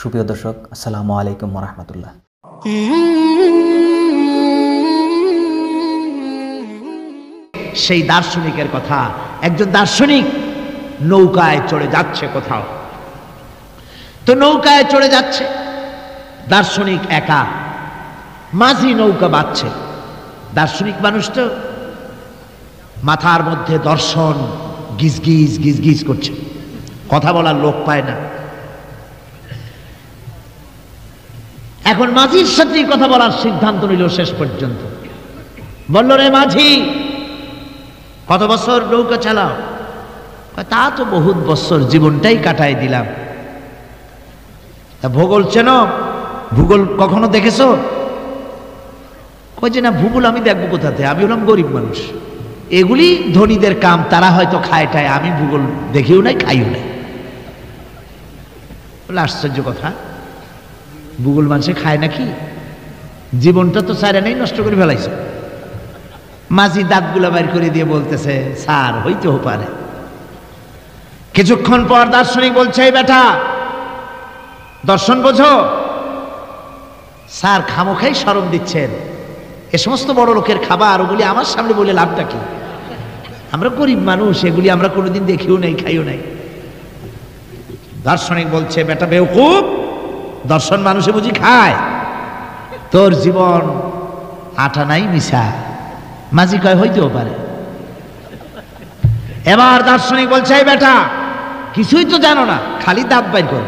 সুপ্রিয় দর্শক, আসসালামু আলাইকুম ওয়া রাহমাতুল্লাহ। সেই দার্শনিকের কথা, একজন দার্শনিক নৌকায় চড়ে যাচ্ছে কোথাও। তো নৌকায় চড়ে যাচ্ছে, দার্শনিক একা, মাঝি নৌকা বাঁধছে। দার্শনিক মানুষ তো, মাথার মধ্যে দর্শন গিজগিজ গিজগিজ করছে, কথা বলার লোক পায় না। এখন মাঝির সাথেই কথা বলার সিদ্ধান্ত নিল। শেষ পর্যন্ত বলল, রে মাঝি, কত বছর নৌকা চালাও? তা তো বহুত বছর, জীবনটাই কাটাই দিলাম। তা ভূগোল চেনো? ভূগোল কখনো দেখেছো? কই যে না, ভূগোল আমি দেখবো কোথাতে, আমি হলাম গরিব মানুষ, এগুলি ধনীদের কাম, তারা হয়তো খায়টায়, আমি ভূগোল দেখিও নাই খাইও নাই। বলে আশ্চর্য কথা, ভূগোল মানুষে খায় নাকি? জীবনটা তো সারা নেই, নষ্ট করে ফেলাইছে। মাঝি দাঁতগুলা বাইর করে দিয়ে বলতেছে, স্যার হইতেও পারে। কিছুক্ষণ পর দার্শনিক বলছে, এই বেটা, দর্শন বোঝো? স্যার খামোখাই শরম দিচ্ছেন, এ সমস্ত বড় লোকের খাবার, ওগুলি আমার সামনে বলে লাভটা কি? আমরা গরিব মানুষ, এগুলি আমরা কোনোদিন দেখিও নাই, খাইও নাই। দার্শনিক বলছে, বেটা বেওকুফ, দর্শন মানুষে বুঝি খায়? তোর জীবন আটা নাই মিশা। মাঝি কয়, হইতেও পারে। এবার দার্শনিক বলছে, এই বেটা, কিছুই তো জানো না, খালি দাঁত বাইর করো,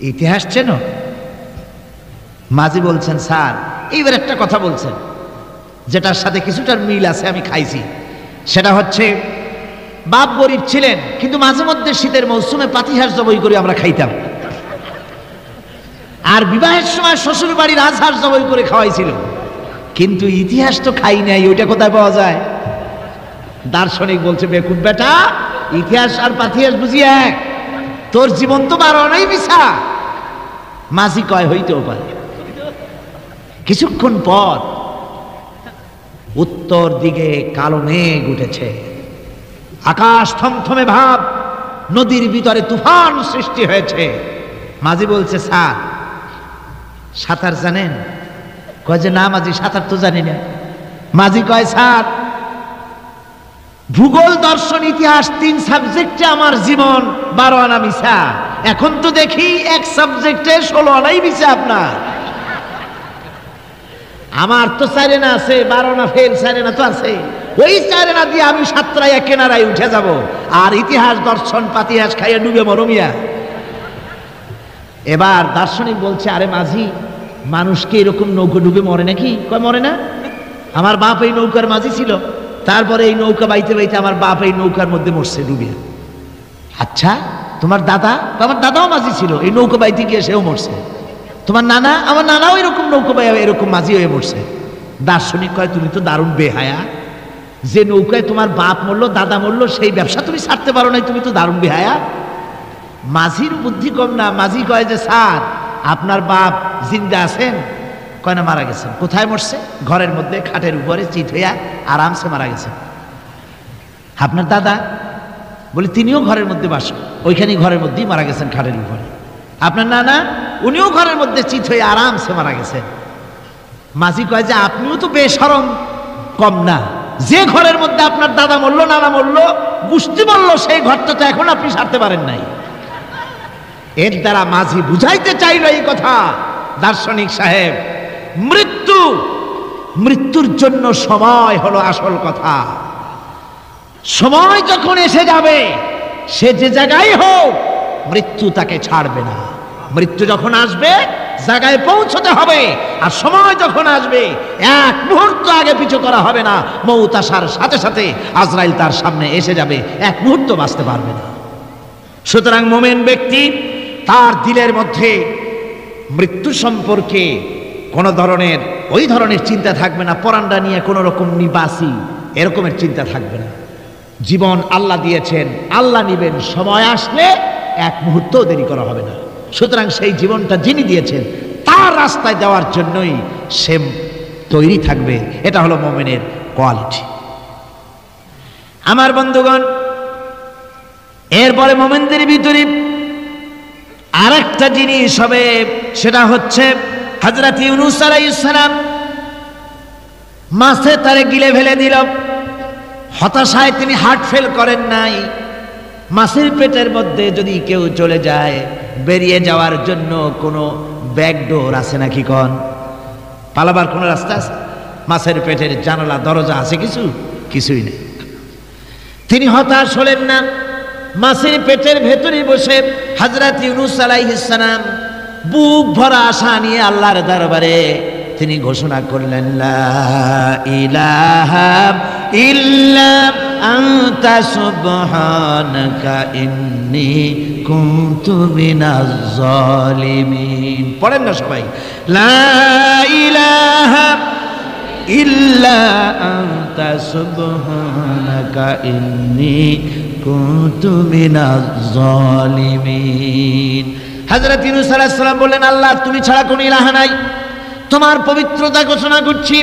ইতিহাস চেনো? মাঝি বলছেন, স্যার এইবার একটা কথা বলছেন যেটার সাথে কিছুটার মিল আছে, আমি খাইছি। সেটা হচ্ছে, বাপ গরিব ছিলেন, কিন্তু মাঝে মধ্যে শীতের মৌসুমে পাতিহাঁস জবাই করে আমরা খাইতাম, আর বিবাহের সময় শ্বশুর বাড়ির রাজহাঁস জবাই করে খাওয়াইছিল, কিন্তু ইতিহাস তো খাই নাই, ওইটা কোথায় পাওয়া যায়? দার্শনিক বলছে, বেকুব বেটা, ইতিহাস আর পাতিহাঁস বুঝি এক? তোর জীবন তো বারো নাই মিশা। মাঝি কয়, হইতেও পারে। কিছুক্ষণ পর উত্তর দিকে কালো মেঘ উঠেছে, আকাশ থমথমে ভাব, নদীর ভিতরে তুফান সৃষ্টি হয়েছে। মাঝি বলছে, স্যার সাঁতার জানেন? কয় যে না মাঝি, সাঁতার তো জানি না। মাঝি কয়, স্যার ভূগোল, দর্শন, ইতিহাস, 3 সাবজেক্টে আমার জীবন 12 আনা মিশা। এখন তো দেখি এক সাবজেক্টে 16 আনাই মিশা আপনার। আমার তো 4 আনা আছে, 12 আনা ফেল, 4 আনা তো আছে। ওই 4 আনা দিয়ে আমি সাতরায় কেনারায় উঠে যাব, আর ইতিহাস, দর্শন, পাতিহাস খাইয়ে ডুবে মরমিয়া। এবার দার্শনিক বলছে, আরে মাঝি, মানুষকে এরকম নৌকা ডুবে মরে নাকি? কয়, মরে না। আমার বাপ এই নৌকার মাঝি ছিল, তারপরে এই নৌকা বাইতে বাইতে আমার বাপ এই নৌকার মধ্যে মরছে ডুবে। আচ্ছা, তোমার দাদা? আমার দাদাও মাঝি ছিল, এই নৌকা বাইতে গিয়ে সেও মরছে। তোমার নানা? আমার নানাও এরকম নৌকা বাইয়া এরকম মাঝি হয়ে মরছে। দার্শনিক কয়, তুমি তো দারুণ বেহায়া, যে নৌকায় তোমার বাপ মরলো, দাদা মরলো, সেই ব্যবসা তুমি ছাড়তে পারো নাই, তুমি তো দারুণ বেহায়া। মাঝির বুদ্ধি কম না। মাঝি কয় যে, স্যার আপনার বাপ জিন্দা আছেন? কয় না, মারা গেছেন। কোথায় মরছে? ঘরের মধ্যে খাটের উপরে চিত হইয়া আরামসে মারা গেছেন। আপনার দাদা? বলে তিনিও ঘরের মধ্যে বাস, ওইখানেই ঘরের মধ্যেই মারা গেছেন, খাটের উপরে। আপনার নানা? উনিও ঘরের মধ্যে চিত হয়ে আরামসে মারা গেছেন। মাঝি কয় যে, আপনিও তো বেশরম কম না, যে ঘরের মধ্যে আপনার দাদা মরলো, নানা মরলো, গোষ্ঠী মরলো, সেই ঘরটা তো এখন আপনি সারতে পারেন নাই। এর দ্বারা মাঝি বুঝাইতে চাইল এই কথা, দার্শনিক সাহেব, মৃত্যুর জন্য সময় হলো আসল কথা। সময় যখন এসে যাবে, সে যে জায়গায় হোক, মৃত্যু তাকে ছাড়বে না। মৃত্যু যখন আসবে, জায়গায় পৌঁছতে হবে, আর সময় যখন আসবে, এক মুহূর্ত আগে পিছু করা হবে না। মউত আসার সাথে সাথে আজরাইল তার সামনে এসে যাবে, এক মুহূর্ত বাঁচতে পারবে না। সুতরাং মুমিন ব্যক্তি, তার দিলের মধ্যে মৃত্যু সম্পর্কে কোন ধরনের ওই ধরনের চিন্তা থাকবে না, পরান্ডা নিয়ে কোন রকম নিবাসী এরকমের চিন্তা থাকবে না। জীবন আল্লাহ দিয়েছেন, আল্লাহ নিবেন, সময় আসলে এক মুহূর্ত দেরি করা হবে না। সুতরাং সেই জীবনটা যিনি দিয়েছেন, তার রাস্তায় দেওয়ার জন্যই সে তৈরি থাকবে। এটা হলো মুমিনের কোয়ালিটি। আমার বন্ধুগণ, এরপরে মুমিনদের ভিতরে আর একটা জিনিস হবে, সেটা হচ্ছে হযরত ইউনূস আলাইহিস সালাম মাছে তারে গিলে ফেলে দিল। হতাশায় তিনি হার্ট ফেল করেন নাই। মাছের পেটের মধ্যে যদি কেউ চলে যায়, বেরিয়ে যাওয়ার জন্য কোনো ব্যাকডোর আছে নাকি? কোন পালাবার কোনো রাস্তা আছে? মাছের পেটের জানালা দরজা আছে কিছু? কিছুই নেই। তিনি হতাশ হলেন না। মাছের পেটের ভেতরে বসে হযরত ইউনূস আলাইহিস সালাম বুক ভরা আশা নিয়ে আল্লাহর দরবারে তিনি ঘোষণা করলেন, লা ইলাহা ইল্লা আনতা সুবহানাকা ইন্নী কুনতু মিনাজ জালিমিন। পড়েন না সবাই, লা ইলাহা ইল্লা আনতা সুবহানাকা ইন্নী কুনতু মিনাজ জালিমিন। হযরত ইউনূস আলাইহিস সালাম বললেন, আল্লাহ তুমি ছাড়া কোনো ইলাহ নাই, তোমার পবিত্রতা ঘোষণা করছি,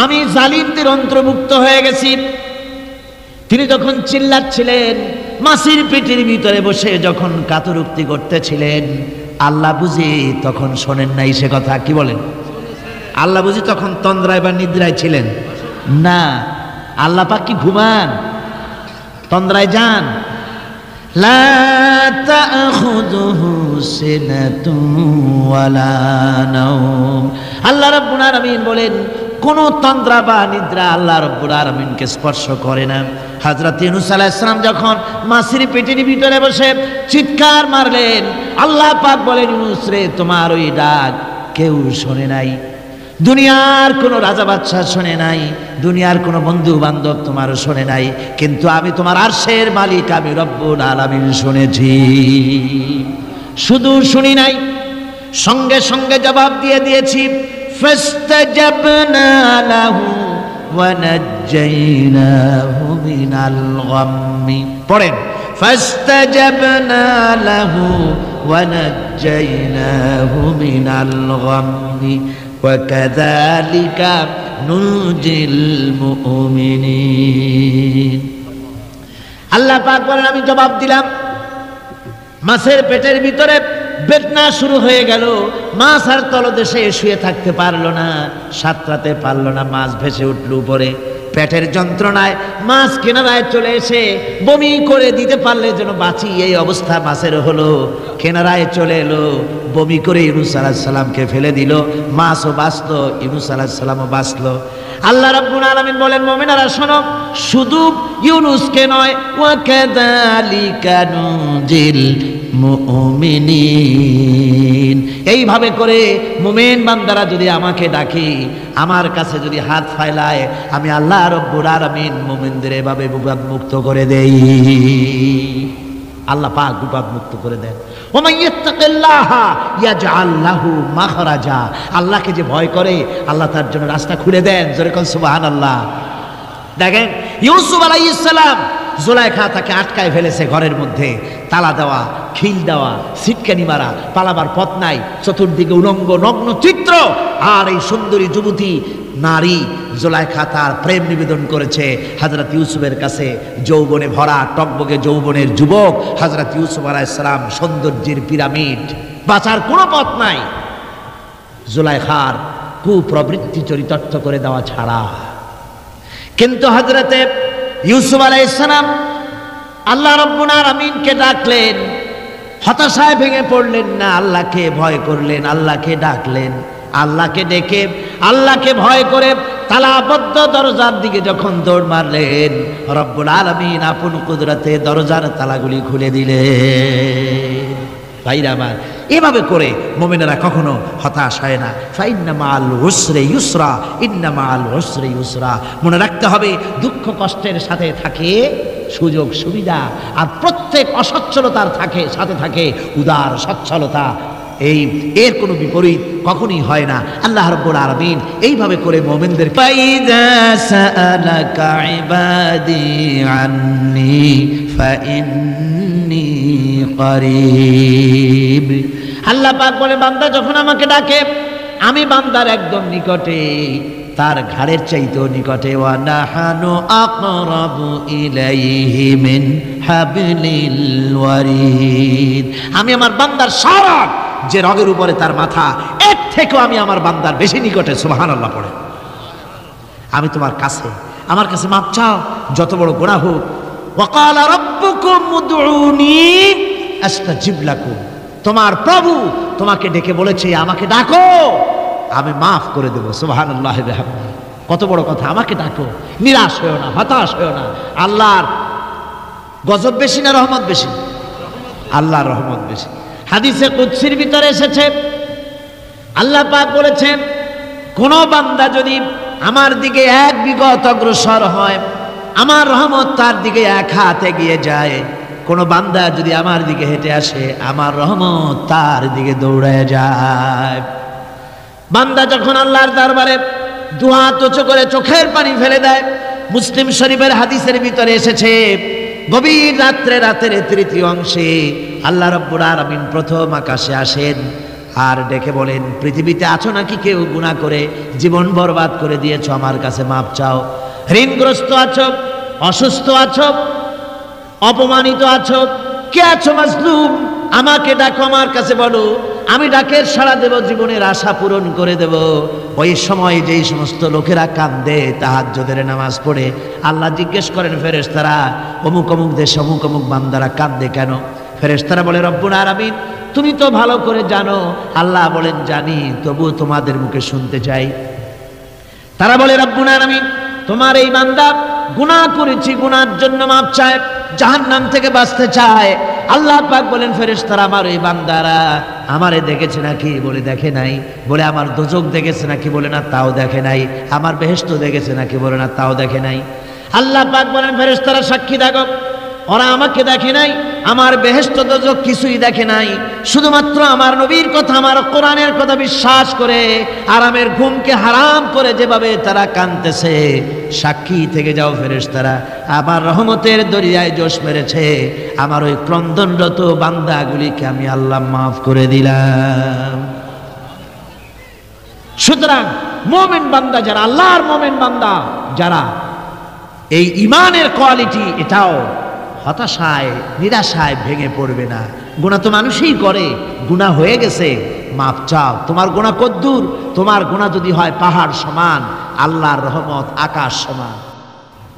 আমি জালিমদের অন্তর্ভুক্ত হয়ে গেছি। তিনি যখন চিল্লাচ্ছিলেন, মাছের পেটের ভিতরে বসে যখন কাতরুক্তি করতেছিলেন, আল্লাহ বুঝি তখন শোনেন নাই সে কথা? কি বলেন? আল্লাহ বুঝি তখন তন্দ্রায় বা নিদ্রায় ছিলেন না? আল্লাহ পাক কি ঘুমান? তন্দ্রায় যান? লা তাখুযুহু সিনাতুন ওয়ালা নাওম। আল্লাহ রাব্বুল আলামিন বলেন, কোন তন্দ্রা বা নিদ্রা আল্লাহ রাব্বুল আলামিনকে স্পর্শ করে না। হযরত ইউনূস আলাইহিস সালাম যখন মাছের পেটের ভিতরে বসে চিৎকার মারলেন, আল্লাহ পাক বলেন, ইউনূস রে, তোমার ওই ডাক কেউ শোনে নাই, দুনিয়ার কোনো রাজা বাদশাহ শোনে নাই, দুনিয়ার কোনো বন্ধু বান্ধব তোমারও শোনে নাই, কিন্তু আমি তোমার আরশের মালিক, আমি রব্বুল আলামিন শুনেছি। শুধু শুনি নাই, সঙ্গে সঙ্গে জবাব দিয়ে দিয়েছি। ফাস্তাজাবনা লাহু ওয়া নাজ্জাইনাহু মিনাল গাম্মি। পড়েন, ফাস্তাজাবনা লাহু ওয়া নাজ্জাইনাহু মিনাল গাম্মি وَكَذَلِكَ نُنْجِي الْمُؤْمِنِينَ। আল্লাহ পাক বলেন, আমি জবাব দিলাম। মাছের পেটের ভিতরে বেদনা শুরু হয়ে গেল। মাছ আর তলদেশে শুয়ে থাকতে পারলো না, সাঁতরাতে পারলো না, মাছ ভেসে উঠল উপরে। পেটের যন্ত্রণায় মাছ কিনারায় চলে এসে বমি করে দিতে পারলে যেন বাঁচি, এই অবস্থা মাছের হলো। কিনারায় চলে এলো, বমি করে ইউনূস আলাইহিস সালামকে ফেলে দিল। মাছও বাঁচলো, ইউনূস আলাইহিস সালামও বাঁচলো। আল্লাহ রাব্বুল আলামিন বলেন, মুমিনারা শোনো, শুধু ইউনূসকে নয়, ওয়া কাযালিকা নুজিল মুমিনিন। এইভাবে করে মুমিন বান্দারা যদি আমাকে ডাকে, আমার কাছে যদি হাত ফাইলায়, আমি আল্লাহ রাব্বুল আলামিন মুমিনদের এভাবে বিপদ মুক্ত করে দেই। আল্লাহ পাক বিপদ মুক্ত করে দেন। ওয়া ইয়াত্তাকিল্লাহা ইয়াজআল লাহু মাখরাজা। আল্লাহকে যে ভয় করে, আল্লাহ তার জন্য রাস্তা খুলে দেন। জোরে কোন সুবহানাল্লাহ। দেখেন, ইউসুফ আলাইহিস সালাম, জুলাইখা তাকে আটকায় ফেলেছে ঘরের মধ্যে, তালা দেওয়া, খিল দেওয়া, সিটকানি মারা, পালাবার পথ নাই, চতুর্দিকে উলঙ্গ নগ্ন চিত্র। আর এই সুন্দরী যুবতী নারী জুলাইখা তার প্রেম নিবেদন করেছে হযরত ইউসুফের কাছে। যৌবনে ভরা টকবকে যৌবনের যুবক হযরত ইউসুফ আলাইহিস সালাম, সৌন্দর্যের পিরামিড, বাঁচার কোনো পথ নাই জুলাইখার কুপ্রবৃত্তি চরিতার্থ করে দেওয়া ছাড়া। কিন্তু হযরতে ইউসুফ আলাইহিস সালাম আল্লাহ রাব্বুল আলামিনকে ডাকলেন, হতাশায় ভেঙে পড়লেন না, আল্লাহকে ভয় করলেন, আল্লাহকে ডাকলেন। আল্লাহকে ডেকে, আল্লাহকে ভয় করে তালাবদ্ধ দরজার দিকে যখন দৌড় মারলেন, রব্বুল আলামিন আপন কুদরতে দরজার তালাগুলি খুলে দিলেন। ভাইরা আমার, এভাবে করে মুমিনেরা কখনো হতাশ হয় না। ফাইন্না মাআল উসরি ইউসরা, ইন্না মাআল উসরি ইউসরা। মনে রাখতে হবে, দুঃখ কষ্টের সাথে থাকে সুযোগ সুবিধা, আর প্রত্যেক অসচ্ছলতার সাথে থাকে উদার সচ্ছলতা। এর কোনো বিপরীত কখনোই হয় না। আল্লাহ রাব্বুল আলামিন এইভাবে করে মুমিনদের ফাইযা সাআলাকা ইবাদি আন্নী ফাইন্নী করিব। আল্লাহ পাক বলে, বান্দা যখন আমাকে ডাকে, আমি বান্দার একদম নিকটে। তার ঘাড়ের চাইতেও নিকটে। ওয়া নাহানু আকরাবু ইলাইহি মিন হাবলিল ওয়ারিদ, আমি আমার বান্দার সারা যে রগের উপরে তার মাথা, এর থেকেও আমি আমার বান্দার বেশি নিকটে। সুবহানাল্লাহ পড়ে। আমি তোমার কাছে, আমার কাছে মাপ চাও, যত বড় গুনাহ হোক। ওয়া ক্বালা রাব্বুকুম উদউনি আস্তাজিব লাকুম, তোমার প্রভু তোমাকে ডেকে বলেছে আমাকে ডাকো, আমি মাফ করে দেব। সুবহানাল্লাহি ওয়া বিহামদিহি, কত বড় কথা। আমাকে ডাকো, নিরাশ হয়েও না, হতাশ হয়েও না। আল্লাহর গজব বেশি না রহমত বেশি? আল্লাহর রহমত বেশি। হাদিসে কুদসির ভিতরে এসেছে, আল্লাহ পাক বলেছেন, কোন বান্দা যদি আমার দিকে এক বিগত অগ্রসর হয়, আমার রহমত তার দিকে এক হাত এগিয়ে যায়। কোন বান্দা যদি আমার দিকে হেঁটে আসে, আমার রহমত তার দিকে দৌড়ে যায়। বান্দা যখন আল্লাহর দরবারে দুহাত উঁচু করে চোখের পানি ফেলে দেয়, মুসলিম শরীফের হাদিসের ভিতরে এসেছে, গভীর রাত্রে, রাতের তৃতীয় অংশে আল্লাহ রাব্বুল আলামিন প্রথম আকাশে আসেন আর ডেকে বলেন, পৃথিবীতে আছো নাকি কেউ গুনাহ করে জীবন বরবাদ করে দিয়েছো, আমার কাছে মাপ চাও। ঋণগ্রস্ত আছো, অসুস্থ আছো, অপমানিত আছো, কে আছো মাজলুম, আমাকে ডাকো, আমার কাছে বলো, আমি ডাকের সাড়া দেব, জীবনের আশা পূরণ করে দেব। ওই সময় যেই সমস্ত লোকেরা কান্দে তাহাজ্জুদের নামাজ পড়ে, আল্লাহ জিজ্ঞেস করেন ফেরেশতারা, অমুক অমুক দেশে অমুক অমুক বান্দারা কান্দে কেন? ফেরেশতারা বলে, রব্বুল আলামিন তুমি তো ভালো করে জানো। আল্লাহ বলেন, জানি, তবুও তোমাদের মুখে শুনতে চাই। তারা বলে, রব্বুল আলামিন তোমার এই বান্দা গুনাহ করেছি, গুনার জন্য মাপ চায়, জাহান্নাম থেকে বাঁচতে চায়। আল্লাহ পাক বলেন, ফেরেশতারা আমার এই বান্দারা আমারে দেখেছে নাকি? বলে দেখে নাই। বলে আমার দোজখ দেখেছে নাকি? বলে না, তাও দেখে নাই। আমার বেহেশত দেখেছে নাকি? বলে না, তাও দেখে নাই। আল্লাহ পাক বলেন, ফেরেশতারা সাক্ষী থাকো, ওরা আমাকে দেখে নাই, আমার বেহেশত দোজখ কিছুই দেখে নাই, শুধুমাত্র আমার নবীর কথা, আমার কোরআনের কথা বিশ্বাস করে আরামের ঘুমকে হারাম করে যেভাবে তারা কাঁদতেছে, সাক্ষী থেকে যাও ফেরেশতারা, আমার রহমতের দরিয়ায় জোশ মেরেছে, আমার ওই ক্রন্দনরত বান্দাগুলিকে আমি আল্লাহ মাফ করে দিলাম। সুতরাং মুমিন বান্দা যারা, আল্লাহর মুমিন বান্দা যারা, এই ঈমানের কোয়ালিটি, এটাও হতাশায় নিরাশায় ভেঙে পড়বে না। গুনাহ তো মানুষই করে, গুনাহ হয়ে গেছে, মাপ চাও। তোমার গুনাহ কদ্দূর? তোমার গুনাহ যদি হয় পাহাড় সমান, আল্লাহর রহমত আকাশ সমান।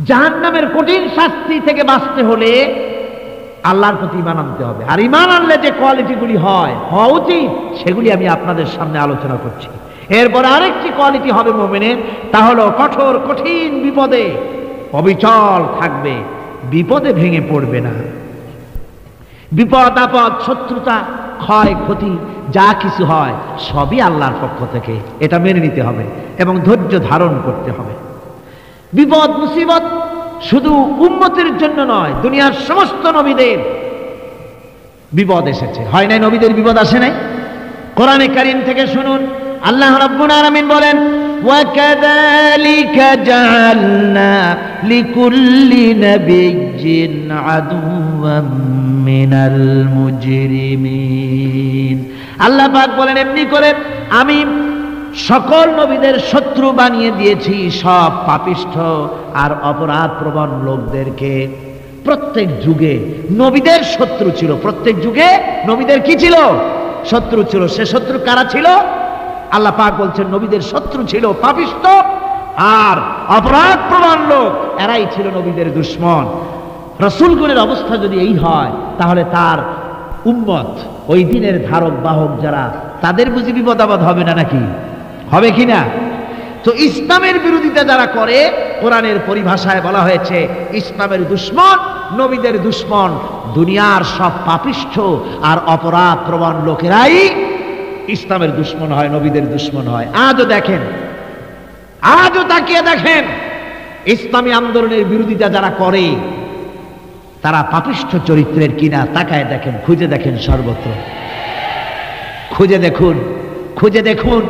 জাহান্নামের কঠিন শাস্তি থেকে বাঁচতে হলে আল্লাহর প্রতি ঈমান আনতে হবে। আর ঈমান আনলে যে কোয়ালিটিগুলি হওয়া উচিত, সেগুলি আমি আপনাদের সামনে আলোচনা করছি। এরপর আরেকটি কোয়ালিটি হবে মুমিনের, তা হলো কঠোর কঠিন বিপদে অবিচল থাকবে, বিপদে ভেঙে পড়বে না। বিপদ আপদ, শত্রুতা, ক্ষয় ক্ষতি যা কিছু হয় সবই আল্লাহর পক্ষ থেকে, এটা মেনে নিতে হবে এবং ধৈর্য ধারণ করতে হবে। বিপদ মুসিবত শুধু উম্মতের জন্য নয়, দুনিয়ার সমস্ত নবীদের বিপদ এসেছে, হয় নাই? নবীদের বিপদ আসে নাই? কোরআনে কারীম থেকে শুনুন, আল্লাহ রাব্বুল আলামিন বলেন, وَكَذَلِكَ جَعَلْنَا لِكُلِّ نَبِيٍّ عَدُوًّا مِّنَ الْمُجْرِمِينَ। আল্লাহ পাক বলেন, এমনি করে আমি সকল নবীদের শত্রু বানিয়ে দিয়েছি সব পাপিষ্ঠ আর অপরাধ প্রবণ লোকদেরকে। প্রত্যেক যুগে নবীদের শত্রু ছিল, প্রত্যেক যুগে নবীদের কি ছিল? শত্রু ছিল। সে শত্রু কারা ছিল? আল্লাহ পাক বলছেন, নবীদের শত্রু ছিল পাপিষ্ঠ আর অপরাধ প্রবণ লোক, এরাই ছিল নবীদের দুশমন। রাসূলগণের অবস্থা যদি এই হয়, তাহলে তার উম্মত, ওই দিনের ধারক বাহক যারা, তাদের বুঝি বিপদ আপদ হবে না নাকি? হবে কিনা? তো ইসলামের বিরোধিতা যারা করে, কোরআনের পরিভাষায় বলা হয়েছে ইসলামের দুশমন, নবীদের দুশমন। দুনিয়ার সব পাপিষ্ঠ আর অপরাধ প্রবণ লোকেরাই ইসলামের দুশমন হয়, নবীদের দুশমন হয়। আজও দেখেন, আজও তাকিয়ে দেখেন, ইসলামী আন্দোলনের বিরোধিতা যারা করে তারা পাপিষ্ঠ চরিত্রের কিনা, তাকায় দেখেন, খুঁজে দেখেন, সর্বত্র খুঁজে দেখুন, খুঁজে দেখুন।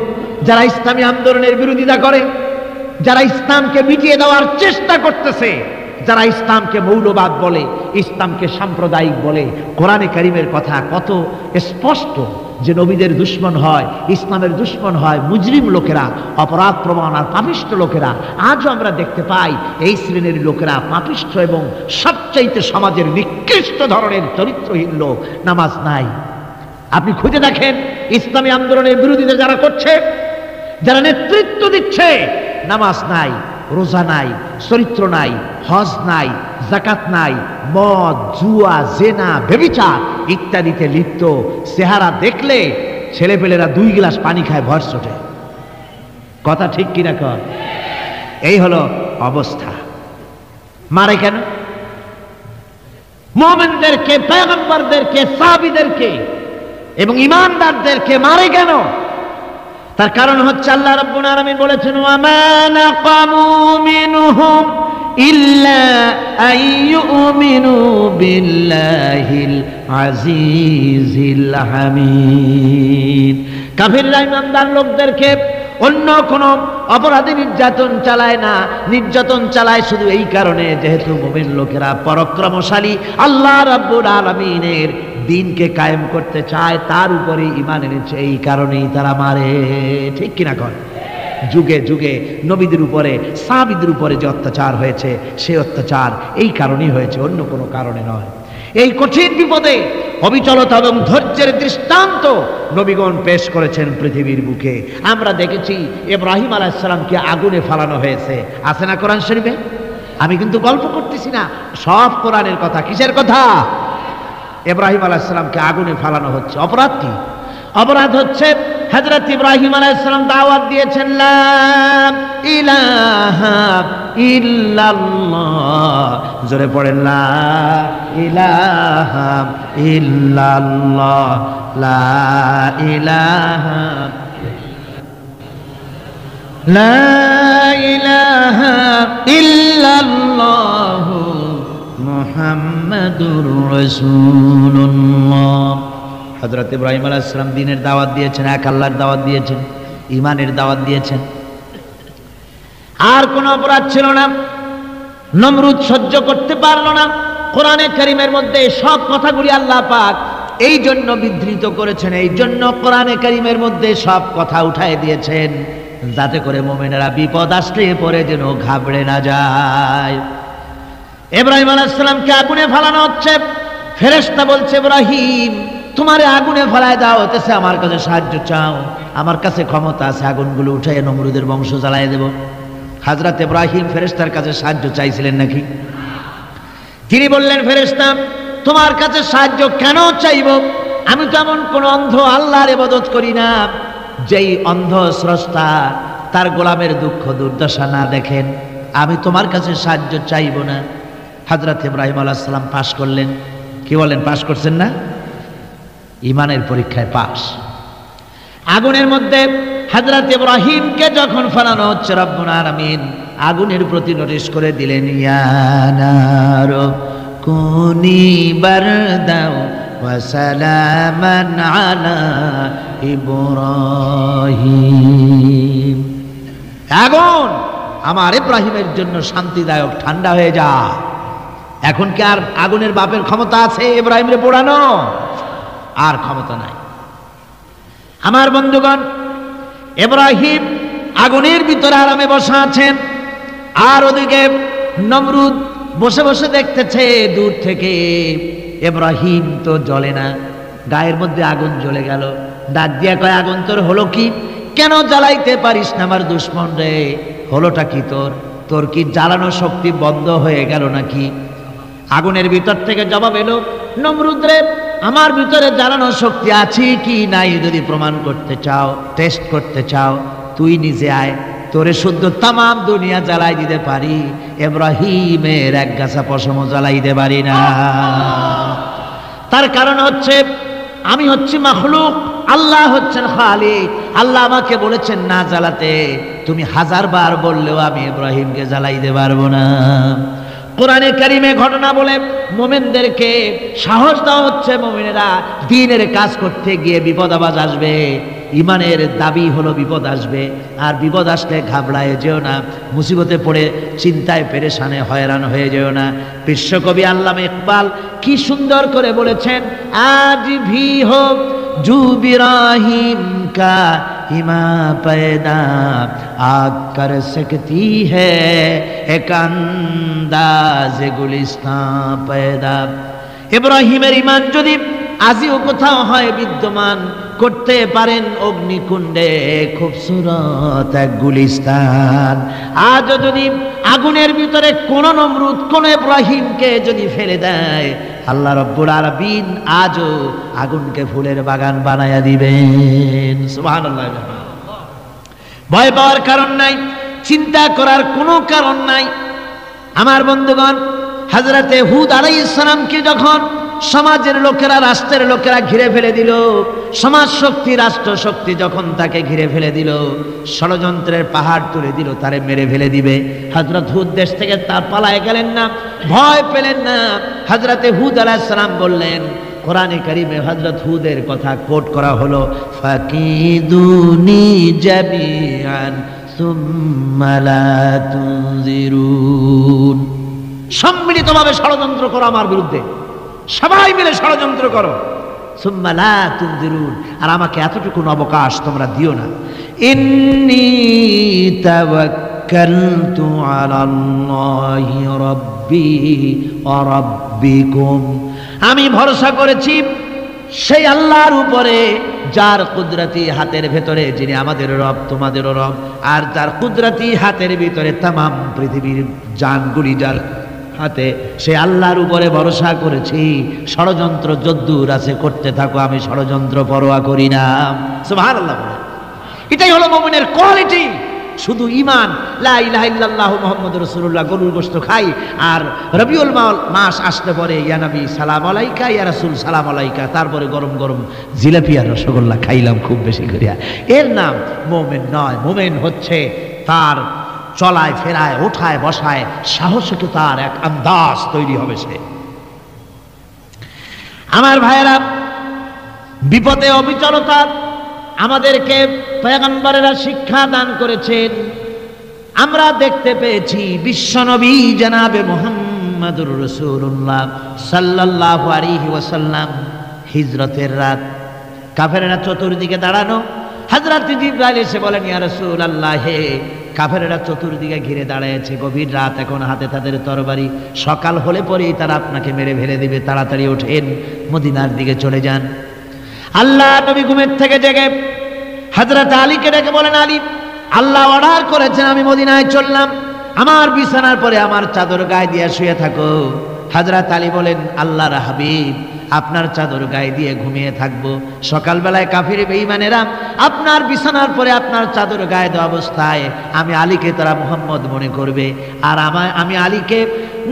যারা ইসলামী আন্দোলনের বিরোধিতা করে, যারা ইসলামকে মিটিয়ে দেওয়ার চেষ্টা করতেছে, যারা ইসলামকে মৌলবাদ বলে, ইসলামকে সাম্প্রদায়িক বলে, কোরআনে কারীমের কথা কত স্পষ্ট যে নবীদের দুশ্মন হয়, ইসলামের দুশ্মন হয় মুজরিম লোকেরা, অপরাধ প্রবণ আর পাপিষ্ঠ লোকেরা। আজও আমরা দেখতে পাই এই শ্রেণীর লোকেরা পাপিষ্ঠ এবং সবচাইতে সমাজের নিকৃষ্ট ধরনের চরিত্রহীন লোক। নামাজ নাই। আপনি খুঁজে দেখেন ইসলামী আন্দোলনের বিরোধিতা যারা করছে, যারা নেতৃত্ব দিচ্ছে, নামাজ নাই, রোজা নাই, চরিত্র নাই, হজ নাই, যাকাত নাই, মদ, জুয়া, জেনা, ব্যভিচার ইত্যাদিতে লিপ্ত। চেহারা দেখলে ছেলেপেলেরা 2 গ্লাস পানি খায় ভর চটে। কথা ঠিক কিনা কর? এই হলো অবস্থা। মারে কেন? মুমিনদেরকে, পয়গম্বরদেরকে, সাহাবীদেরকে এবং ঈমানদারদেরকে মারে কেন? তার কারণ হচ্ছে আল্লাহ রাব্বুল আলামিন বলেছেন, ওয়া মা নাকামু মিনহুম ইল্লা আইয়ুমিনু বিল্লাহিল আজিজিল হামিদ। কাফিররা ঈমানদার লোকদেরকে অন্য কোন অপরাধী নির্যাতন চালায় না, নির্যাতন চালায় শুধু এই কারণে যেহেতু মুমিন লোকেরা পরাক্রমশালী, আল্লাহ রাব্বুল আলামিনের দিনকে কায়েম করতে চায়, তার উপরে ঈমান এনেছে, এই কারণেই তারা মারে। ঠিক কিনা কর? যুগে যুগে নবীদের উপরে, সাহাবীদের উপরে যে অত্যাচার হয়েছে, সেই অত্যাচার এই কারণেই হয়েছে, অন্য কোনো কারণে নয়। এই কঠিন বিপদে অবিচলতা এবং ধৈর্যের দৃষ্টান্ত নবীগণ পেশ করেছেন পৃথিবীর বুকে। আমরা দেখেছি ইব্রাহিম আলাইহিস সালামকে আগুনে ফালানো হয়েছে, আছে না কোরআন শরীফে? আমি কিন্তু গল্প করতেছি না, সব কোরআনের কথা। কিসের কথা? ইব্রাহিম আলাইহিস সালামকে আগুনে ফালানো হচ্ছে। অপরাধ কি? অপরাধ হচ্ছে হযরত ইব্রাহিম আলাইহিস সালাম দাওয়াত দিয়েছেন, লা ইলাহা ইল্লাল্লাহ। জোরে পড়েন, লা ইলাহা ইল্লাল্লাহ, লা ইলাহা, লা ইলাহা ইল্লাল্লাহ মুহাম্মাদুর রাসূলুল্লাহ। হযরত ইব্রাহিম আলাইহিস সালাম দ্বীনের দাওয়াত দিয়েছেন, এক আল্লাহর দাওয়াত দিয়েছেন, ঈমানের দাওয়াত দিয়েছেন। আর কোন অপরাধ ছিল না। নমরুদ সহ্য করতে পারলো না। কোরআনে কারীমের মধ্যে সব কথাগুলি আল্লাহ পাক এই জন্য বিধৃত করেছেন, এই জন্য কোরআনে কারীমের মধ্যে সব কথা উঠায় দিয়েছেন, যাতে করে মুমিনেরা বিপদ আসলে পরে যেন ঘাবড়ে না যায়। ইব্রাহিম আলাইহিস সালামকে আগুনে ফালানো হচ্ছে। ফেরেশতা বলছে, ইব্রাহিম তোমারে আগুনে ফেলায় দেওয়া হতেছে, আমার কাছে সাহায্য চাও, আমার কাছে ক্ষমতা আছে, আগুনগুলো উঠাইয়া নমরুদের বংশ জ্বালায় দেব। হযরত ইব্রাহিম ফেরেশতার কাছে সাহায্য চাইছিলেন নাকি? তিনি বললেন, ফেরেশতা তোমার কাছে সাহায্য কেন চাইব? আমি তো এমন কোন অন্ধ আল্লাহর ইবাদত করি না যেই অন্ধ স্রষ্টা তার গোলামের দুঃখ দুর্দশা না দেখেন। আমি তোমার কাছে সাহায্য চাইব না। হযরত ইব্রাহিম আলাইহিস সালাম পাশ করলেন। কি বলেন, পাশ করছেন না? ঈমানের পরীক্ষায় পাশ। আগুনের মধ্যে হযরত ইব্রাহিমকে যখন ফেলানো হচ্ছে, রব্বুল আলামিন আগুনের প্রতি নোটিশ করে দিলেন, ইয়া নারু কুনি বারদাও ওয়া সালামান আলা ইব্রাহিম। আগুন আমার ইব্রাহিমের জন্য শান্তিদায়ক, ঠান্ডা হয়ে যা। এখন কি আর আগুনের বাপের ক্ষমতা আছে ইব্রাহিমরে পোড়ানো? আর ক্ষমতা নাই। আমার বন্ধুগণ, ইব্রাহিম আগুনের ভিতরে আরামে বসা আছেন, আর ওদিকে নমরুদ বসে বসে দেখতেছে দূর থেকে। ইব্রাহিম তো জ্বলে না, গায়ের মধ্যে আগুন জ্বলে গেল। ডাক দিয়া কয়, আগুন তোর হলো কি? কেন জ্বালাইতে পারিস না আমার দুশ্মন রে? হলোটা কি তোর? তোর কি জ্বালানো শক্তি বন্ধ হয়ে গেল নাকি? আগুনের ভিতর থেকে জবাব এলো, নমরুদ রে, আমার ভিতরে জ্বালানো শক্তি আছে কি নাই যদি প্রমাণ করতে চাও, টেস্ট করতে চাও, তুই নিজে আয়, তোরে শুদ্ধ তামাম দুনিয়া জ্বালাই দিতে পারি, ইব্রাহিমের এক গাছা পশমও জ্বালাই দিতে পারি না। তার কারণ হচ্ছে আমি হচ্ছি মাখলুক, আল্লাহ হচ্ছেন খালিক। আল্লাহ আমাকে বলেছেন না জ্বালাতে, তুমি 1000 বার বললেও আমি ইব্রাহিমকে জ্বালাইতে পারবো না। কোরআনে কারিমে ঘটনা বলে মুমিনদেরকে সাহস দেওয়া হচ্ছে, মুমিনেরা দ্বীনের কাজ করতে গিয়ে বিপদ আবাজ আসবে, ঈমানের দাবি হলো বিপদ আসবে, আর বিপদ আসলে ঘাবড়ায় যেও না, মুসিবতে পড়ে চিন্তায় পেরেশানে হয়রান হয়ে যেও না। বিশ্বকবি আল্লামা ইকবাল কি সুন্দর করে বলেছেন, আজ ভি হো जू इब्राहिम का हिमा पैदा आग कर सकती है एक अंदाज गुलिस्तान पैदा। ইব্রাহিমের ঈমান যদি আজিও কোথাও হয় বিদ্যমান, করতে পারেন অগ্নিকুণ্ডে খুবসুরত এক গুলিস্তান। আজও যদি আগুনের ভিতরে কোন নমরুদ কোন ইব্রাহিমকে যদি ফেলে দেয়, আল্লাহ রাব্বুল আলামিন আজও আগুনকে ফুলের বাগান বানায়া দিবেন। সুবহানাল্লাহ। ভয় পাওয়ার কারণ নাই, চিন্তা করার কোনো কারণ নাই। আমার বন্ধুগণ, হযরতে হুদ আলাইহিস সালামকে যখন সমাজের লোকেরা, রাষ্ট্রের লোকেরা ঘিরে ফেলে দিল, সমাজ শক্তি, রাষ্ট্র শক্তি যখন তাকে ঘিরে ফেলে দিল, ষড়যন্ত্রের পাহাড় তুলে দিল, তারে মেরে ফেলে দিবে, হযরত হুদ দেশ থেকে তার পালায় গেলেন না, ভয় পেলেন না। হযরতে হুদ আলাইহিস সালাম বললেন, কোরআনে কারিমে হযরত হুদের কথা কোট করা হলো, ফাকিদুনি জামিআন সুম্মা লা তুনজিরুন। সম্মিলিতভাবে ষড়যন্ত্র করো আমার বিরুদ্ধে, সবাই মিলে ষড়যন্ত্র করো, সুম্মা লা তুনজিরুন, আর আমাকে এতটুকু অবকাশ তোমরা দিও না। ইন্নী তাওয়াক্কালতু আলাল্লাহি রাব্বি ওয়া রাব্বিকুম, আমি ভরসা করেছি সেই আল্লাহর উপরে যার কুদরতি হাতের ভেতরে, যিনি আমাদের রব তোমাদেরও রব, আর যার কুদরতি হাতের ভিতরে তামাম পৃথিবীর জানগুলি যার হাতে, সে আল্লাহর উপরে ভরসা করেছি। ষড়যন্ত্র যদ্দূর আছে করতে থাকো, আমি ষড়যন্ত্র পরোয়া করি না। সুবহানাল্লাহ। এটাই হলো মুমিনের কোয়ালিটি। শুধু ঈমান, লা ইলাহা ইল্লাল্লাহু মুহাম্মাদুর রাসূলুল্লাহ, গরুর গোশত খাই, আর রবিউল মাস আসতে পরে ইয়া নবী সালাম আলাইকা, ইয়া রাসূল সালাম আলাইকা, তারপরে গরম গরম জিলাপি আর রসগোল্লা খাইলাম খুব বেশি করিয়া, এর নাম মুমিন নয়। মুমিন হচ্ছে তার চলায় ফেরায়, ওঠায় বসায় সাহসিকতার এক আন্দাজ তৈরি হবে সে। আমার ভাইয়েরা, বিপদে অবিচলতা আমাদেরকে পয়গম্বরেরা শিক্ষা দান করেছেন। আমরা দেখতে পেয়েছি বিশ্বনবী জনাবে মুহাম্মদুর রাসূলুল্লাহ সাল্লাল্লাহু আলাইহি ওয়াসাল্লাম হিজরতের রাত, কাফেররা চতুর্দিকে দাঁড়ানো, হযরত জিবরাইল এসে বলেন, ইয়া রাসূলুল্লাহ, হে কাফেররা চতুর্দিকে ঘিরে দাঁড়িয়েছে, গভীর রাত, এখন হাতে তাদের তরবারি, সকাল হলে পরেই তারা আপনাকে মেরে ফেলে দিবে, তাড়াতাড়ি ওঠেন, মদিনার দিকে চলে যান। আল্লাহ নবী ঘুমের থেকে জেগে হযরত আলীকে ডেকে বলেন, আলী, আল্লাহ অর্ডার করেছেন আমি মদিনায় চললাম, আমার বিছানার পরে আমার চাদর গায়ে দিয়ে শুয়ে থাকো। হযরত আলী বলেন, আল্লাহর হাবিব, আপনার চাদর গায়ে দিয়ে ঘুমিয়ে থাকবো, সকালবেলায় কাফির বেঈমানেরা আপনার বিছানার পরে আপনার চাদর গায়ে দেওয়া অবস্থায় আমি আলীকে তারা মুহাম্মদ মনে করবে, আর আমি আলীকে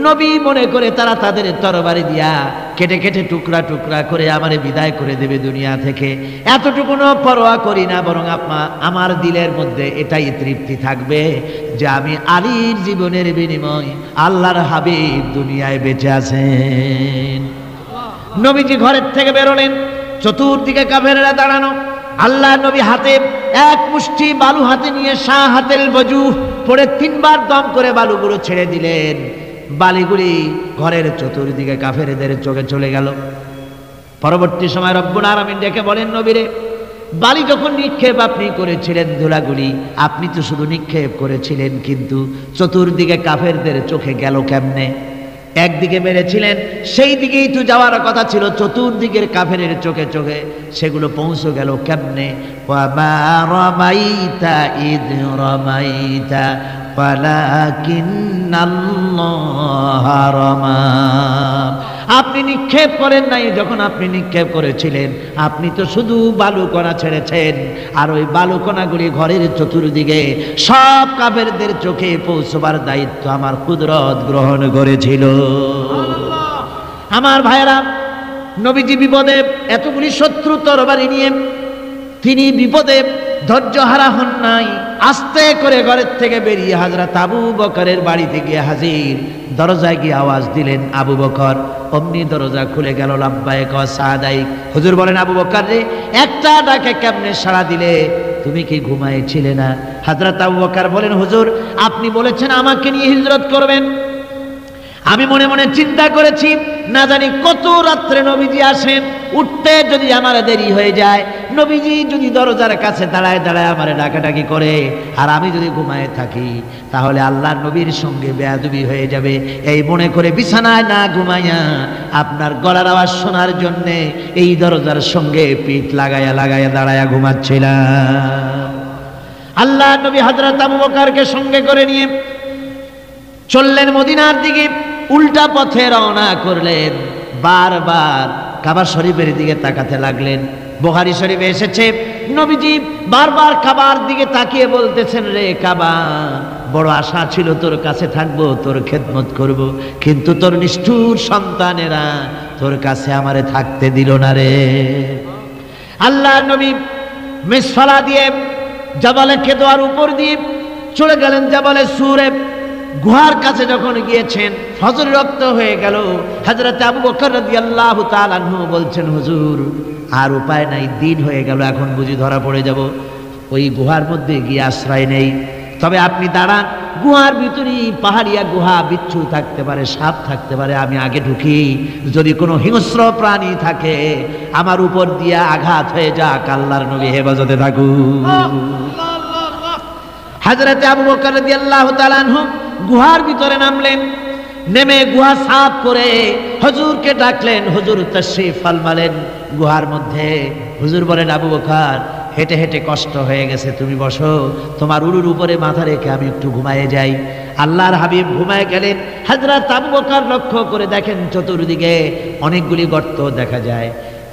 নবী মনে করে তারা তাদের তরবারি দিয়া কেটে কেটে টুকরা টুকরা করে আমারে বিদায় করে দেবে দুনিয়া থেকে। এতটুকুনো পরোয়া করি না, বরং আমার দিলের মধ্যে এটাই তৃপ্তি থাকবে যে আমি আলীর জীবনের বিনিময় আল্লাহর হাবিব দুনিয়ায় বেঁচে আছেন। নবীজি ঘরের থেকে বেরোলেন, চতুর্দিকে কাফেররা দাঁড়ানো, আল্লাহ নবী হাতে এক মুষ্টি বালু হাতে নিয়ে শাহ হাতেল বজু পড়ে তিনবার দম করে বালুগুলো ছেড়ে দিলেন। বালিগুলি ঘরের চতুর্দিকে কাফেরদের চোখে চলে গেল। পরবর্তী সময় রব্বুল আলামিন ডেকে বলেন, নবীরে, বালি যখন নিক্ষেপ আপনি করেছিলেন, ধুলাগুলি আপনি তো শুধু নিক্ষেপ করেছিলেন, কিন্তু চতুর্দিকে কাফেরদের চোখে গেল কেমনে? একদিকে মেরেছিলেন, সেই দিকেই তো যাওয়ার কথা ছিল, চতুর্দিকের কাফেরের চোখে চোখে সেগুলো পৌঁছে গেল কেমনে? ওয়ামা রামাইতা ইদ রামাইতা ওয়ালাকিন্নাল্লাহা রামা। আপনি নিক্ষেপ করেন নাই, যখন আপনি নিক্ষেপ করেছিলেন আপনি তো শুধু বালুকণা ছেড়েছেন, আর ওই বালুকণাগুলি ঘরের চতুর্দিকে সব কাফেরদের চোখে পৌঁছবার দায়িত্ব আমার কুদরত গ্রহণ করেছিল। আমার ভাইয়েরা, নবীজি বিপদে, এতগুলি শত্রু তরবারি নিয়ে তিনি বিপদে ধৈর্যহারা হন নাই, আস্তে করে ঘরের থেকে বেরিয়ে হযরত আবু বকরের বাড়িতে গিয়ে হাজির। দরজায় গিয়ে আওয়াজ দিলেন, আবু বকর। অমনি দরজা খুলে গেল, লাব্বাইক ওয়া সাদাইক। হুজুর বলেন, আবু বকর রে, একটা ডাকে কেমনে সাড়া দিলে? তুমি কি ঘুমাইছিলে না? হযরত আবু বকর বলেন, হুজুর, আপনি বলেছেন আমাকে নিয়ে হিজরত করবেন, আমি মনে মনে চিন্তা করেছি, না জানি কত রাত্রে নবীজি আসেন, উঠতে যদি আমার দেরি হয়ে যায়, নবীজি যদি দরজার কাছে দাঁড়ায় দাঁড়ায় আমার ডাকাডাকি করে আর আমি যদি ঘুমায় থাকি, তাহলে আল্লাহর নবীর সঙ্গে বেয়াদবি হয়ে যাবে। এই মনে করে বিছানায় না ঘুমাইয়া আপনার গলার আওয়াজ শোনার জন্যে এই দরজার সঙ্গে পিঠ লাগাইয়া লাগাইয়া দাঁড়াইয়া ঘুমাচ্ছিলাম। আল্লাহ নবী হযরত আবু বকরকে সঙ্গে করে নিয়ে চললেন মদিনার দিকে, উল্টা পথে রওনা করলেন। বারবার কাবা শরীফের দিকে তাকাতে লাগলেন। বুখারী শরীফে এসেছে, নবীজি বারবার কাবার দিকে তাকিয়ে বলতেছেন, রে কাবা, বড় আশা ছিল তোর কাছে থাকবো, তোর খেদমত করব, কিন্তু তোর নিষ্ঠুর সন্তানেরা তোর কাছে আমারে থাকতে দিল না রে। আল্লাহ নবী মিসফালা দিয়ে জাবালে কেদোয়ার উপর দিয়ে চলে গেলেন জাবালে সুরে। গুহার কাছে যখন গিয়েছেন, ফজর রক্ত হয়ে গেল। হযরত আবু বকর রাদিয়াল্লাহু তাআলা আনহু বলছেন, হুজুর আর উপায় নাই, দিন হয়ে গেল, এখন বুঝি ধরা পড়ে যাব, ওই গুহার মধ্যে গিয়ে আশ্রয় নেই। তবে আপনি দাঁড়ান, গুহার ভিতরেই পাহাড়িয়া গুহা, বিচ্ছু থাকতে পারে, সাপ থাকতে পারে, আমি আগে ঢুকি, যদি কোনো হিংস্র প্রাণী থাকে আমার উপর দিয়ে আঘাত হয়ে যাক, আল্লাহর নবী হেফাজতে থাকুক। হযরত আবু বকর রাদিয়াল্লাহু তাআলা আনহু গুহার ভিতরে নামলেন। নেমে গুহা সাফ করে হুজুরকে ডাকলেন। হুজুর তাশরীফ ফরমালেন গুহার মধ্যে। হুজুর বলেন, আবু বকর, হেঁটে হেঁটে কষ্ট হয়ে গেছে, তুমি বসো, তোমার উরুর উপরে মাথা রেখে আমি একটু ঘুমায়ে যাই। আল্লাহর হাবিব ঘুমায় গেলেন। হযরত আবু বকর লক্ষ্য করে দেখেন চতুর্দিকে অনেকগুলি গর্ত দেখা যায়।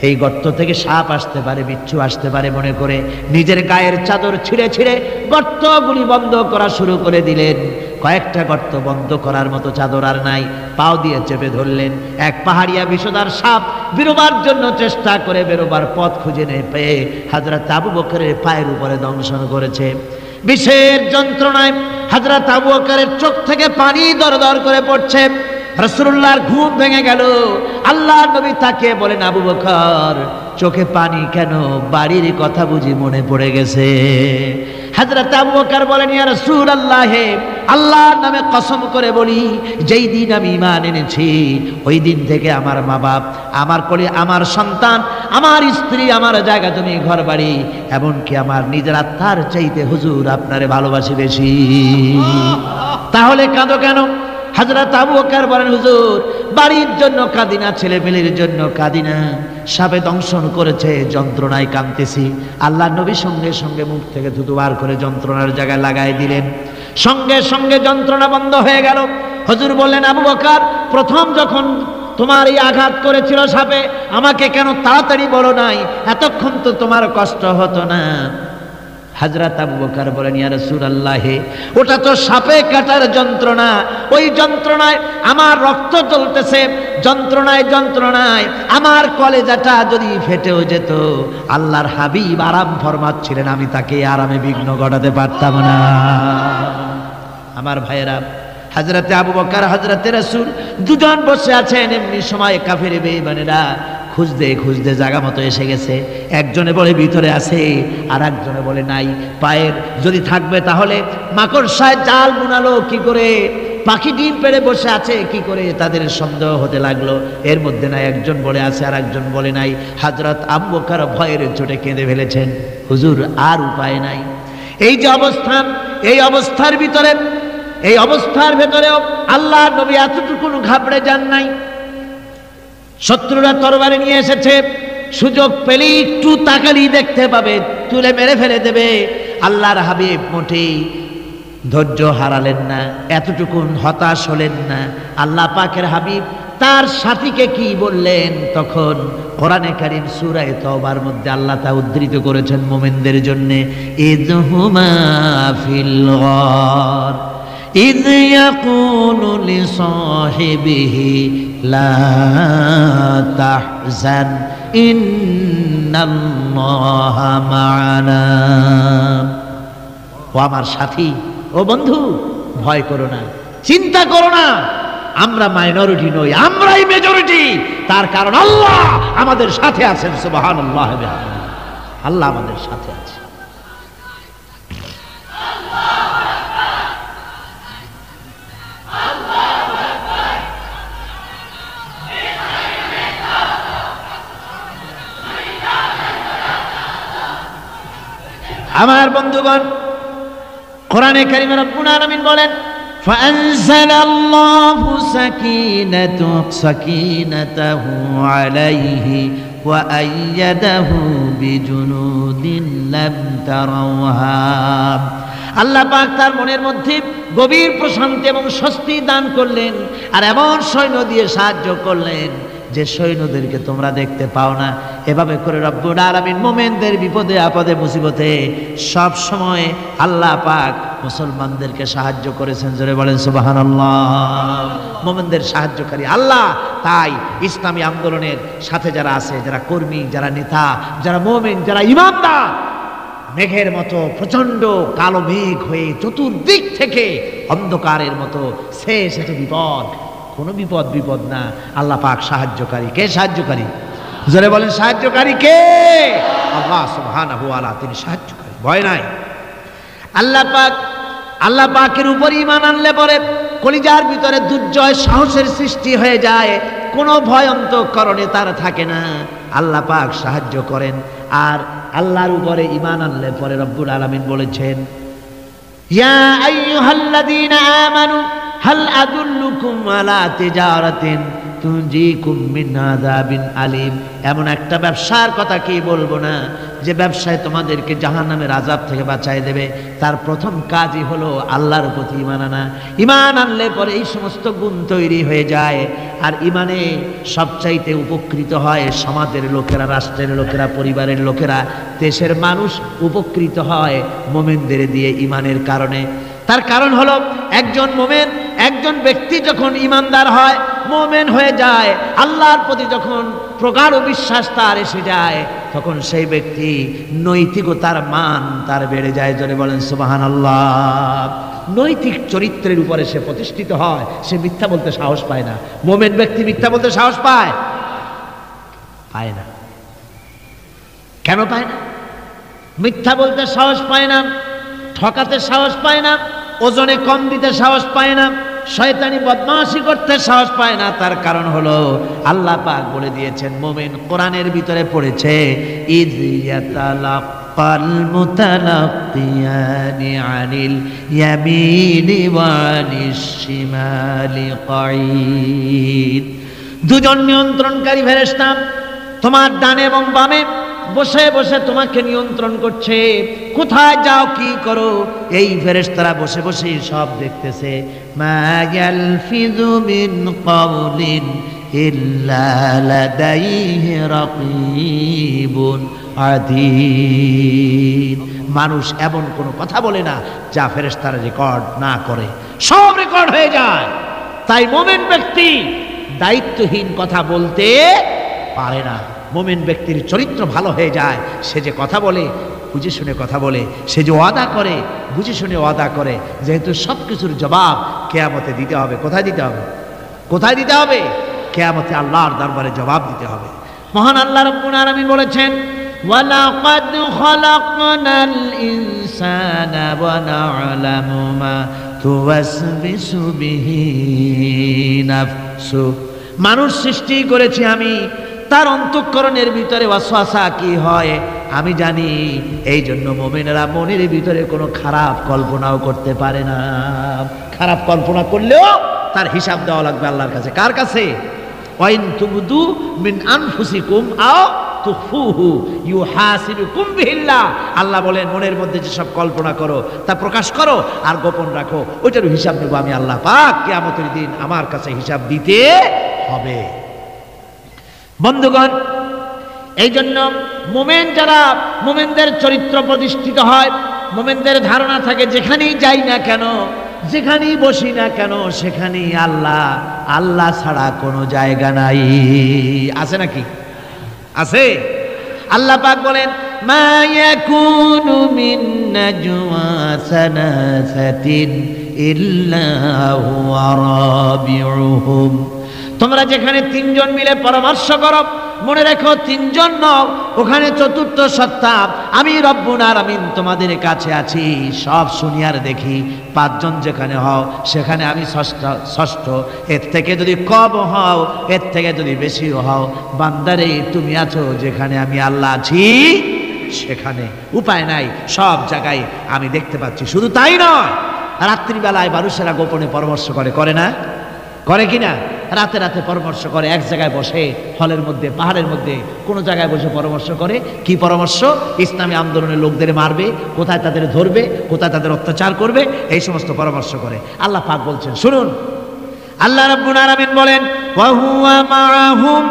এই গর্ত থেকে সাপ আসতে পারে, বিচ্ছু আসতে পারে মনে করে নিজের গায়ের চাদর ছিঁড়ে ছিঁড়ে গর্তগুলি বন্ধ করা শুরু করে দিলেন। কয়েকটা গর্ত বন্ধ করার মতো চাদর আর নাই, পাও দিয়ে চেপে ধরলেন। এক পাহাড়িয়া বিষধর সাপ বেরোবার জন্য চেষ্টা করে বেরোবার পথ খুঁজে না পেয়ে হযরত আবু বকরের পায়ের উপরে দংশন করেছে। বিষের যন্ত্রণায় হযরত আবু বকরের চোখ থেকে পানি দরদর করে পড়ছে। রাসূলুল্লাহর ঘুম ভেঙে গেল। আল্লাহর নবী তাকে বলেন, আবু বকর, চোখে পানি কেন? বাড়ির কথা বুঝি মনে পড়ে গেছে? হযরত আবু বকর বলেন, ইয়া রাসূলুল্লাহ, আল্লাহর নামে কসম করে বলি, যেই দিন আমি ঈমান এনেছি ওই দিন থেকে আমার মা বাপ, আমার কোলে আমার সন্তান, আমার স্ত্রী, আমার জায়গা তুমি ঘর বাড়ি, এমনকি আমার নিজের আত্মার চাইতে হুজুর আপনারে ভালোবাসি বেশি। তাহলে কাঁদো কেন? হযরত আবু বকর বলেন, হুজুর, বাড়ির জন্য কাঁদি না, ছেলেমেয়ের জন্য কাঁদি না, সাপে দংশন করেছে, যন্ত্রণায় কাঁদতেছি। আল্লাহর নবী সঙ্গে সঙ্গে মুখ থেকে থুতু বার করে যন্ত্রণার জায়গায় লাগাই দিলেন। সঙ্গে সঙ্গে যন্ত্রণা বন্ধ হয়ে গেল। হুজুর বললেন, আবু বকর, প্রথম যখন তোমার এই আঘাত করেছিল সাপে, আমাকে কেন তাড়াতাড়ি বলো নাই? এতক্ষণ তো তোমার কষ্ট হতো না। হযরত আবু বকর বলেন, ইয়া রাসূলুল্লাহ, ওটা তো সাপে কাটার যন্ত্রণা, ওই যন্ত্রণায় আমার রক্ত জ্বলতেছে, যন্ত্রণায় যন্ত্রণায় আমার কলেজাটা যদি ফেটেও যেত। আল্লাহর হাবিব আরাম ফরমাচ্ছিলেন, আমি তাকে আরামে বিঘ্ন ঘটাতে পারতাম না। আমার ভাইয়েরা, হযরতে আবু বকর, হযরতে রাসূল দুজন বসে আছেন। এমনি সময় কাফের বেঈমানেরা খুঁজতে খুঁজতে জায়গা মতো এসে গেছে। একজনে বলে ভিতরে আছে, আর একজনে বলে নাই। পায়ের যদি থাকবে তাহলে মাকড়সায় জাল বুনালো কি করে, পাখি ডিম পেড়ে বসে আছে কি করে, তাদের সন্দেহ হতে লাগলো। এর মধ্যে নাই, একজন বলে আছে আর একজন বলে নাই। হযরত আবু বকর ভয়ের চোটে কেঁদে ফেলেছেন, হুজুর আর উপায় নাই। এই যে অবস্থান, এই অবস্থার ভিতরে, এই অবস্থার ভেতরেও আল্লাহর নবী এতটুকু ঘাবড়ে যান নাই। শত্রুরা তরবারি নিয়ে এসেছে, সুযোগ পেলেই একটু তাকালি দেখতে পাবে, তুলে মেরে ফেলে দেবে। আল্লাহর হাবিব মোটেই ধৈর্য হারালেন না, এতটুকু হতাশ হলেন না। আল্লাহ পাকের হাবিব তার সাথীকে কি বললেন? তখন কোরআনে কারীম সূরা তাওবার মধ্যে আল্লাহ তা উদ্ধৃত করেছেন মুমিনদের জন্য, ইযহুমা ফিল গার إذ يقول لصاحبه لا تحزن إن الله معنا। ও আমার সাথী, ও বন্ধু, ভয় করো না, চিন্তা করো না, আমরা মাইনরিটি নই, আমরাই মেজরিটি। তার কারণ আল্লাহ আমাদের সাথে আছেন। সুবহানাল্লাহ, আল্লাহ আমাদের সাথে আছে। আমার বন্ধুগণ, কোরআনে কারিমে রব্বুল আলামিন বলেন ফাআনজালাল্লাহু সাকিনাতাহু আলাইহি ওয়া আইয়াদাহু বিজুনুদিন লাম তারাওহা। আল্লাহ পাক তার মনের মধ্যে গভীর প্রশান্তি এবং স্বস্তি দান করলেন, আর এমন সৈন্য দিয়ে সাহায্য করলেন যে সৈন্যদেরকে তোমরা দেখতে পাও না। এভাবে করে রব্বুল আলামিন মুমিনদের বিপদে আপদে মুসিবতে সব সময় আল্লাহ পাক মুসলমানদেরকে সাহায্য করেছেন। জোরে বলেন সুবহানাল্লাহ। মুমিনদের সাহায্যকারী আল্লাহ। তাই ইসলামী আন্দোলনের সাথে যারা আছে, যারা কর্মী, যারা নেতা, যারা মুমিন, যারা ইমানদার, মেঘের মতো প্রচন্ড কালো মেঘ হয়ে চতুর্দিক থেকে অন্ধকারের মতো শেষে বিপদ, কোনো বিপদ না। আল্লাহ পাক সাহায্যকারী। কে সাহায্যকারী? জোরে বলেন সাহায্যকারী কে? আল্লাহ সুবহানাহু ওয়া তাআলা, তিনি সাহায্যকারী, ভয় নাই। আল্লাহ পাকের উপর ঈমান আনলে পরে কলিজার ভিতরে দুর্জয় সাহসের সৃষ্টি হয়ে যায়, কোনো ভয় অন্তঃকরণে তার থাকে না। আল্লাহ পাক সাহায্য করেন। আর আল্লাহর উপরে ঈমান আনলে পরে রব্বুল আলামিন বলেছেন ইয়া আইয়ুহাল্লাযীনা আমানু হাল আদুল্লুকুম আলা তিজারাতিন তুনজিকুম মিন আযাবিন আলিম। এমন একটা ব্যবসার কথা কি বলবো না যে ব্যবসায় তোমাদেরকে জাহান্নামের আযাব থেকে বাঁচায় দেবে। তার প্রথম কাজই হলো আল্লাহর প্রতি ঈমান আনা। ঈমান আনলে পরে এই সমস্ত গুণ তৈরি হয়ে যায়। আর ঈমানে সবচাইতে উপকৃত হয় সমাজের লোকেরা, রাষ্ট্রের লোকেরা, পরিবারের লোকেরা, দেশের মানুষ উপকৃত হয় মুমিনদের দিয়ে ঈমানের কারণে। তার কারণ হলো একজন মুমিন, একজন ব্যক্তি যখন ঈমানদার হয়, মুমিন হয়ে যায়, আল্লাহর প্রতি যখন প্রগাঢ় বিশ্বাস তার এসে যায়, তখন সেই ব্যক্তি নৈতিকতার মান তার বেড়ে যায়। জোরে বলেন সুবহানাল্লাহ। নৈতিক চরিত্রের উপরে সে প্রতিষ্ঠিত হয়, সে মিথ্যা বলতে সাহস পায় না। মুমিন ব্যক্তি মিথ্যা বলতে সাহস পায় না। কেন পায় না? মিথ্যা বলতে সাহস পায় না, ঠকাতে সাহস পায় না, ওজনে কম দিতে সাহস পায় না, শয়তানি বদমাশি করতে সাহস পায় না। তার কারণ হলো আল্লাহ পাক বলে দিয়েছেন, মুমিন কোরআনের ভিতরে পড়েছে ইয ইয়াতালাক্কাল মুতালাক্কিয়ানি আনিল ইয়ামিনি ওয়া আনিশ শিমালি কাঈদ। দুজন নিয়ন্ত্রণকারী ফেরেশতা তোমার ডানে এবং বামে বসে বসে তোমাকে নিয়ন্ত্রণ করছে, কোথায় যাও কি করো এই ফেরেশতারা বসে বসে সব দেখতেছে। মা ইয়ালফিযু মিন কাওলিন ইল্লা লাদাইহি রাকীবুন আতীদ। মানুষ এমন কোনো কথা বলে না যা ফেরেশতারা রেকর্ড না করে, সব রেকর্ড হয়ে যায়। তাই মুমিন ব্যক্তি দায়িত্বহীন কথা বলতে পারে না। মুমিন ব্যক্তির চরিত্র ভালো হয়ে যায়। সে যে কথা বলে বুঝে শুনে কথা বলে, সে যে ওয়াদা করে বুঝে শুনে ওয়াদা করে। যেহেতু সব কিছুর জবাব কিয়ামতে দিতে হবে। কোথায় দিতে হবে? কোথায় দিতে হবে? কিয়ামতে আল্লাহর দরবারে জবাব দিতে হবে। মহান আল্লাহ রাব্বুল আলামিন বলেছেন ওয়ালাকাদ খালাকনাল ইনসানা ওয়া না'লামু মা তুওয়াসবিসু বিহি নাফসু। মানুষ সৃষ্টি করেছি আমি, তার অন্তঃকরণের ভিতরে ওয়াসওয়াসা কি হয় আমি জানি। এই জন্য মুমিনেরা মনের ভিতরে কোনো খারাপ কল্পনাও করতে পারে না। খারাপ কল্পনা করলেও তার হিসাব দেওয়া লাগবে আল্লাহর কাছে। কার কাছে? ওয়াইন তুবদু মিন আনফুসিকুম আও তুখফুহু ইউহাসিবুকুম বিহিল্লাহ। আল্লাহ বলেন মনের মধ্যে যেসব কল্পনা করো তা প্রকাশ করো আর গোপন রাখো, ওইটার হিসাব নেব আমি আল্লাহ পাক। কিয়ামতের দিন আমার কাছে হিসাব দিতে হবে। বন্ধুগণ, এই জন্য মুমিন যারা, মুমিনদের চরিত্র প্রতিষ্ঠিত হয়, মুমিনদের ধারণা থাকে যেখানেই যাই না কেন, যেখানেই বসি না কেন, সেখানেই আল্লাহ, আল্লাহ ছাড়া কোনো জায়গা নাই। আছে নাকি? আছে। আল্লাহ পাক বলেন মা ইয়াকুনু মিন নাজওয়া সালাসাতিন ইল্লা হুয়া রাবিউহুম। তোমরা যেখানে তিনজন মিলে পরামর্শ করো, মনে রেখো তিনজন নও, ওখানে চতুর্থ সত্তা আমি রব্বুল আলামিন তোমাদের কাছে আছি। সব শুনিয়ার দেখি। পাঁচজন যেখানে হও সেখানে আমি ষষ্ঠ। এর থেকে যদি কম হও, এর থেকে যদি বেশি হও, বান্দারে তুমি আছো যেখানে আমি আল্লাহ আছি সেখানে উপায় নাই, সব জায়গায় আমি দেখতে পাচ্ছি। শুধু তাই নয়, রাত্রিবেলায় মানুষেরা গোপনে পরামর্শ করে, করে না? করে কিনা? রাতে রাতে পরামর্শ করে, এক জায়গায় বসে, হলের মধ্যে, পাহাড়ের মধ্যে, কোনো জায়গায় বসে পরামর্শ করে। কি পরামর্শ? ইসলামী আন্দোলনের লোকদের মারবে, কোথায় তাদের ধরবে, কোথায় তাদের অত্যাচার করবে, এই সমস্ত পরামর্শ করে। আল্লাহ পাক বলছেন, শুনুন, আল্লাহ রাব্বুল আলামিন বলেন, ওয়া হুয়া মাআহুম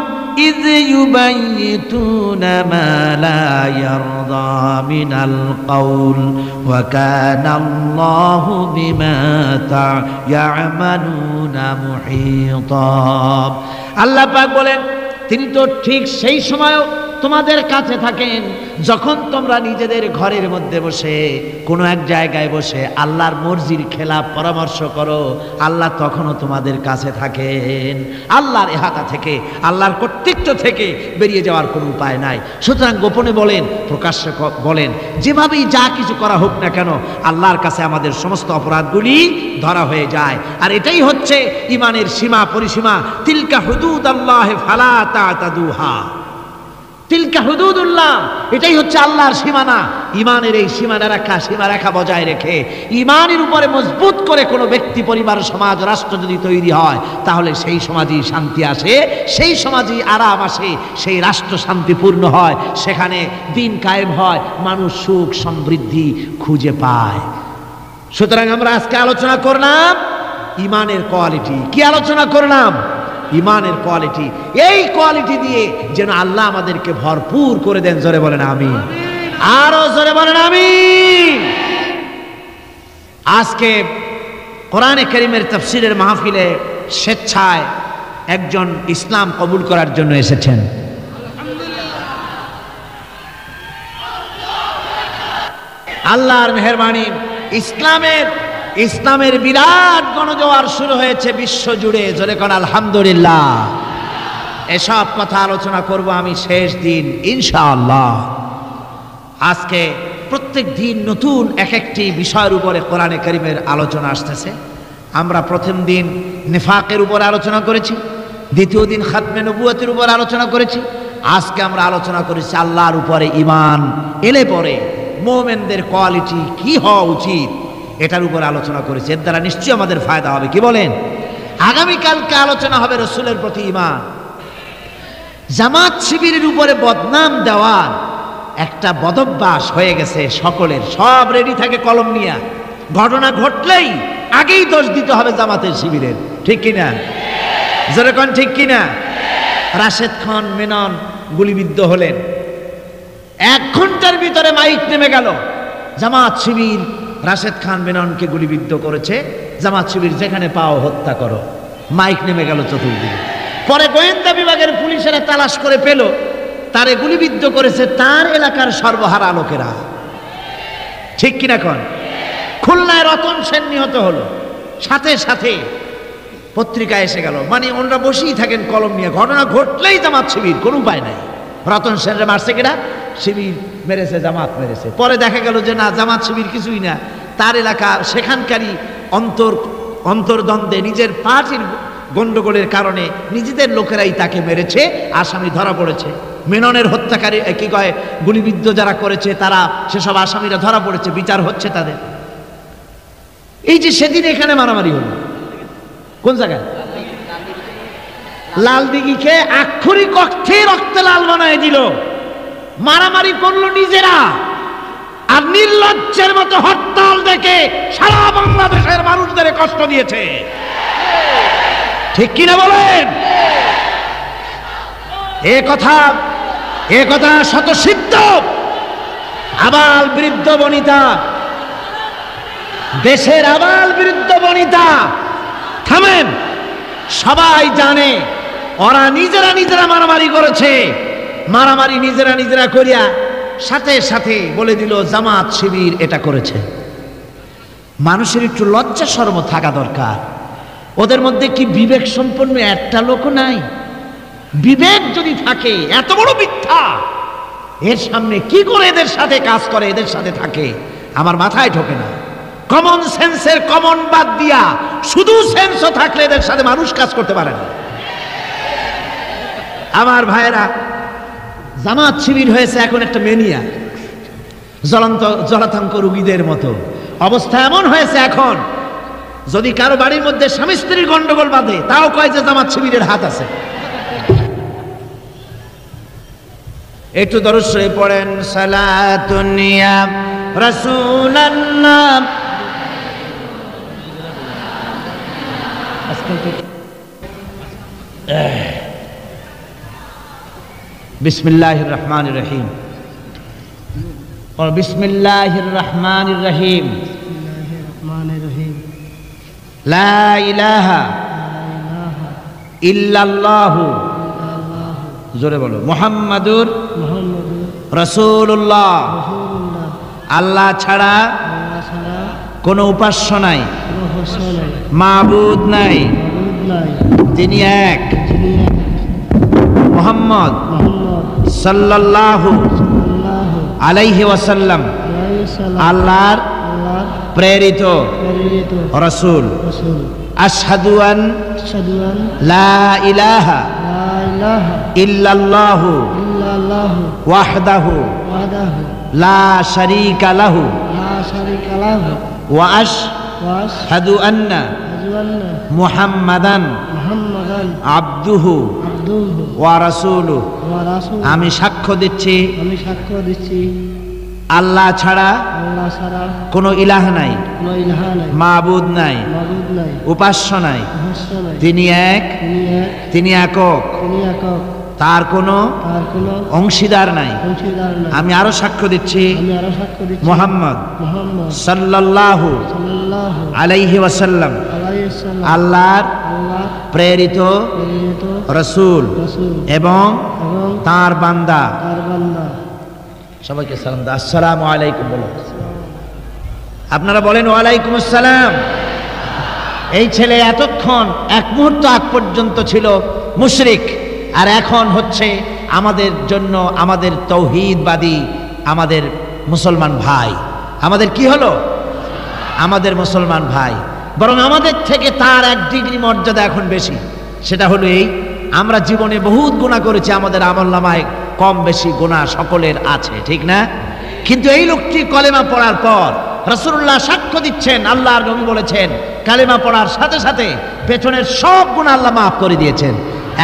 ইয ইউবাইয়িতুনা মা লা ইয়ারদা মিনাল কাউল ওয়া কানা আল্লাহু বিমা তা'য়ামালুনা মুহীতা। আল্লাহ পাক বলেন, তিনি তো ঠিক সেই সময়ও তোমাদের কাছে থাকেন যখন তোমরা নিজেদের ঘরের মধ্যে বসে কোনো এক জায়গায় বসে আল্লাহর মর্জির খেলাফ পরামর্শ করো, আল্লাহ তখনও তোমাদের কাছে থাকেন। আল্লাহর ইহাতা থেকে, আল্লাহর কর্তৃত্ব থেকে বেরিয়ে যাওয়ার কোনো উপায় নাই। সুতরাং গোপনে বলেন, প্রকাশ্যে বলেন, যেভাবেই যা কিছু করা হোক না কেন, আল্লাহর কাছে আমাদের সমস্ত অপরাধগুলি ধরা হয়ে যায়। আর এটাই হচ্ছে ইমানের সীমা পরিসীমা। তিলকা হুদুদাল্লাহ ফালা তা'তাদুহা, তিলকা হুদুদুল্লাহ, এটাই হচ্ছে আল্লাহর সীমানা। ইমানের এই সীমারেখা বজায় রেখে ইমানের উপরে মজবুত করে কোনো ব্যক্তি, পরিবার, সমাজ, রাষ্ট্র যদি তৈরি হয়, তাহলে সেই সমাজই শান্তি আসে, সেই সমাজই আরাম আসে, সেই রাষ্ট্র শান্তিপূর্ণ হয়, সেখানে দিন কায়েম হয়, মানুষ সুখ সমৃদ্ধি খুঁজে পায়। সুতরাং আমরা আজকে আলোচনা করলাম ইমানের কোয়ালিটি। কি আলোচনা করলাম? ইমানের কোয়ালিটি। এই কোয়ালিটি দিয়ে যেন আল্লাহ আমাদেরকে ভরপুর করে দেন। জোরে বলেন আমিন, আরো জোরে বলেন আমিন। আজকে কোরআনে কারীমের তাফসীরের মাহফিলে স্বেচ্ছায় একজন ইসলাম কবুল করার জন্য এসেছেন। আল্লাহর মেহেরবানি, ইসলামের বিরাট গণজোয়ার শুরু হয়েছে বিশ্ব জুড়ে। জোরে কোন আলহামদুলিল্লাহ। এসব কথা আলোচনা করব আমি শেষ দিন ইনশাআল্লাহ। আজকে প্রত্যেক দিন নতুন এক একটি বিষয়ের উপরে কোরআনে কারীমের আলোচনা আসতেছে। আমরা প্রথম দিন নিফাকের উপর আলোচনা করেছি, দ্বিতীয় দিন খাতমে নবুয়তের উপর আলোচনা করেছি, আজকে আমরা আলোচনা করেছি আল্লাহর উপরে ঈমান এলে পরে মুমিনদের কোয়ালিটি কি হওয়া উচিত, এটার উপর আলোচনা করেছি। এর দ্বারা নিশ্চয়ই আমাদের ফায়দা হবে। কি বলেন? আগামীকালকে আলোচনা হবে রসুলের প্রতি ঈমান। জামাত শিবিরের উপরে বদনাম দেওয়ার একটা বদভ্যাস হয়ে গেছে সকলের। সব রেডি থাকে কলম নিয়ে, ঘটনা ঘটলেই আগেই দোষ দিতে হবে জামাতের শিবিরের। ঠিক কিনা? যেরকম ঠিক কিনা? রাশেদ খান মেনন গুলিবিদ্ধ হলেন, 1 ঘন্টার ভিতরে মাইক নেমে গেল, জামাত শিবির রাশেদ খান মেননকে গুলিবিদ্ধ করেছে, জামাত শিবির যেখানে পাও হত্যা করো। মাইক নেমে গেল চতুর্দিকে। পরে গোয়েন্দা বিভাগের পুলিশেরা তালাশ করে পেল তারে গুলিবিদ্ধ করেছে তার এলাকার সর্বহারা লোকেরা। ঠিক কিনা কোন? খুলনায় রতন সেন নিহত হলো, সাথে সাথে পত্রিকা এসে গেল, মানে ওনারা বসেই থাকেন কলম নিয়ে, ঘটনা ঘটলেই জামাত শিবির, কোনো উপায় নাই। রতন সেনরে মারছে কিনা? শিবির মেরেছে, জামাত মেরেছে। পরে দেখা গেল যে না, জামাত শিবির কিছুই না, তার এলাকা সেখানকারই অন্তর্দ্বন্দ্বে নিজের পার্টির গন্ডগোলের কারণে নিজেদের লোকেরাই তাকে মেরেছে, আসামি ধরা পড়েছে। মেননের হত্যাকারী কি কয়, গুলিবিদ্ধ যারা করেছে তারা, সেসব আসামিরা ধরা পড়েছে, বিচার হচ্ছে তাদের। এই যে সেদিন এখানে মারামারি হলো, কোন জায়গায়? লাল দিঘিকে আক্ষরিক অর্থে রক্তে লাল বানায় দিল। মারামারি করলো নিজেরা, আর নির্লজ্জের মতো হরতাল দেখে সারা বাংলাদেশের মানুষদের কষ্ট দিয়েছে। ঠিক কিনা বলেন? এ কথা শতসিদ্ধ। আবাল বৃদ্ধ বনিতা, দেশের আবাল বৃদ্ধ বনিতা, থামেন। সবাই জানে ওরা নিজেরা মারামারি করেছে। মারামারি নিজেরা করিয়া সাথে সাথে বলে দিল জামাত শিবির এটা করেছে। মানুষের একটু লজ্জা শরম থাকা দরকার। ওদের মধ্যে কি বিবেক সম্পন্ন একটা লোক নাই? বিবেক যদি থাকে, এত বড় মিথ্যা, এর সামনে কি করে এদের সাথে কাজ করে, এদের সাথে থাকে, আমার মাথায় ঢোকে না। কমন সেন্সের কমন বাদ দিয়া শুধু সেন্সও থাকলে এদের সাথে মানুষ কাজ করতে পারে না। আমার ভাইয়েরা, জামাত শিবির হয়েছে এখন একটা মেনিয়া। জলাতঙ্ক রোগীদের মতো অবস্থা এমন হয়েছে এখন। যদি কারো বাড়ির মধ্যে স্বামী স্ত্রীর গন্ডগোল বাঁধে, তাও কয় যে জামাত শিবিরের হাত আছে। একটু দরুদ শরীফ পড়েন। সালাতুন ইয়া রাসূলুল্লাহ। বিসমিল্লাহির রহমানির রহিম। বিসমিল্লাহির রহমানির রহিম। লা ইলাহা ইল্লাল্লাহু, জোরে বলো, মুহাম্মাদুর রাসূলুল্লাহ। আল্লাহ ছাড়া কোনো উপাস্য নাই, মাবুদ নাই, তিনি এক। মুহাম্মদ সাল্লাল্লাহু আলাইহি ওয়াসাল্লাম আল্লাহর প্রেরিত রাসূল। আশহাদু আন লা ইলাহা ইল্লাল্লাহু ওয়াহদাহু লা শারীকা লাহু ওয়া আশহাদু আন্না মুহাম্মাদান আবদুহু ওয়া রাসূলুহু। আমি সাক্ষ্য দিচ্ছি আল্লাহ ছাড়া কোনো ইলাহ নাই, মাবুদ নাই, উপাস্য নাই, তিনি এক, তিনি একক, তার কোনো অংশীদার নাই। আমি আরো সাক্ষ্য দিচ্ছি মুহাম্মদ সাল্লাল্লাহু আলাইহি ওয়াসাল্লাম আল্লাহর প্রেরিত রাসূল এবং তার বান্দা। সবাইকে সালাম দাও। আসসালামু আলাইকুম বলো। আপনারা বলেন ওয়ালাইকুম আসসালাম। এই ছেলে এতক্ষণ এক মুহূর্ত আগ পর্যন্ত ছিল মুশরিক, আর এখন হচ্ছে আমাদের জন্য, আমাদের তৌহিদবাদী, আমাদের মুসলমান ভাই। আমাদের কি হলো? আমাদের মুসলমান ভাই। বরং আমাদের থেকে তার এক ডিগ্রি মর্যাদা এখন বেশি। সেটা হলো এই, আমরা জীবনে বহুত গুনাহ করেছি, আমাদের আমলনামায় কম বেশি গুনাহ সকলের আছে, ঠিক না? কিন্তু এই লোকটি কলেমা পড়ার পর রাসূলুল্লাহ সাক্ষ্য দিচ্ছেন, আল্লাহর নবী বলেছেন কালেমা পড়ার সাথে সাথে পেছনের সব গুনাহ আল্লাহ মাফ করে দিয়েছেন।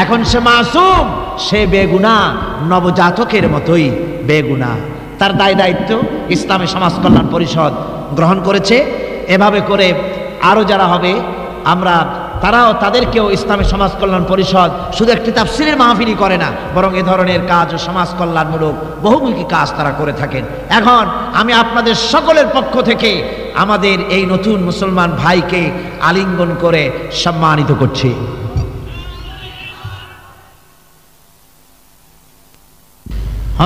এখন সে মাসুম, সে বেগুনাহ, নবজাতকের মতোই বেগুনাহ। তার দায় দায়িত্ব ইসলামী সমাজ কল্যাণ পরিষদ গ্রহণ করেছে। এভাবে করে আরো যারা হবে আমরা তাদেরকেও ইসলামী সমাজ কল্যাণ পরিষদ শুধু একটি তাফসীরের মাহফিলই করে না, বরং এ ধরনের কাজ ও সমাজ কল্যাণমূলক বহুমুখী কাজ তারা করে থাকেন। এখন আমি আপনাদের সকলের পক্ষ থেকে আমাদের এই নতুন মুসলমান ভাইকে আলিঙ্গন করে সম্মানিত করছি।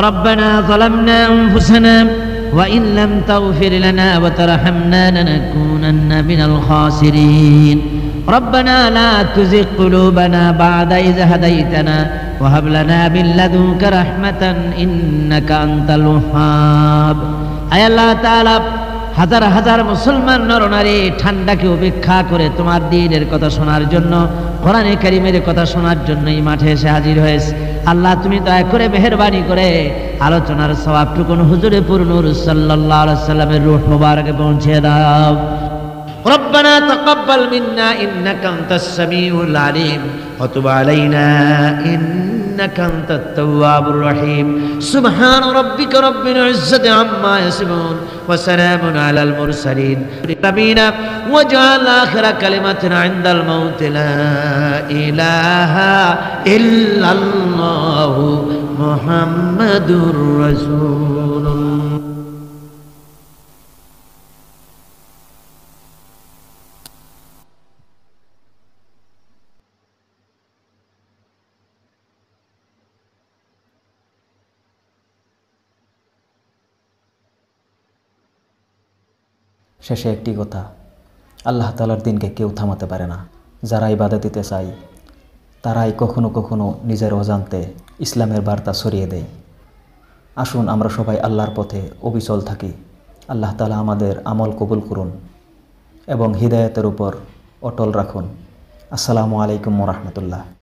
ربنا ظلمنا أنفسنا وإن لم تغفر لنا وترحمنا لنكونن من الخاسرين ربنا لا تزغ قلوبنا بعد إذ هديتنا وهب لنا من لدنك رحمة إنك أنت الوهاب। আয় আল্লাহ তাআলা, হাজার হাজার মুসলমান নরনারী ঠান্ডাকে উপেক্ষা করে তোমার দ্বীনের কথা শোনার জন্য, কোরআনে কারীমের কথা শোনার জন্য এই মাঠে এসে হাজির হয়েছে। আল্লাহ তুমি দয়া করে মেহেরবানি করে আলোচনার সওয়াবটুকুন হুজুরে পুর নূর সাল্লাল্লাহু আলাইহি ওয়াসাল্লামের রূহ মুবারকে পৌঁছে দাও। ربنا تقبل منا إنك أنت السميع العليم وتب علينا إنك أنت التواب الرحيم سبحان ربك رب العزة عما يصفون وسلام على المرسلين آمين واجعل آخر كلمة عند الموت لا إله إلا الله محمد رسول الله। শেষে একটি কথা, আল্লাহ তাআলার দিনকে কেউ থামাতে পারে না। যারা ইবাদত দিতে চায় তারাই কখনো কখনো নিজের অজান্তে ইসলামের বার্তা ছড়িয়ে দেয়। আসুন আমরা সবাই আল্লাহর পথে অবিচল থাকি। আল্লাহ তাআলা আমাদের আমল কবুল করুন এবং হিদায়াতের উপর অটল রাখুন। আসসালামু আলাইকুম ওয়া রাহমাতুল্লাহ।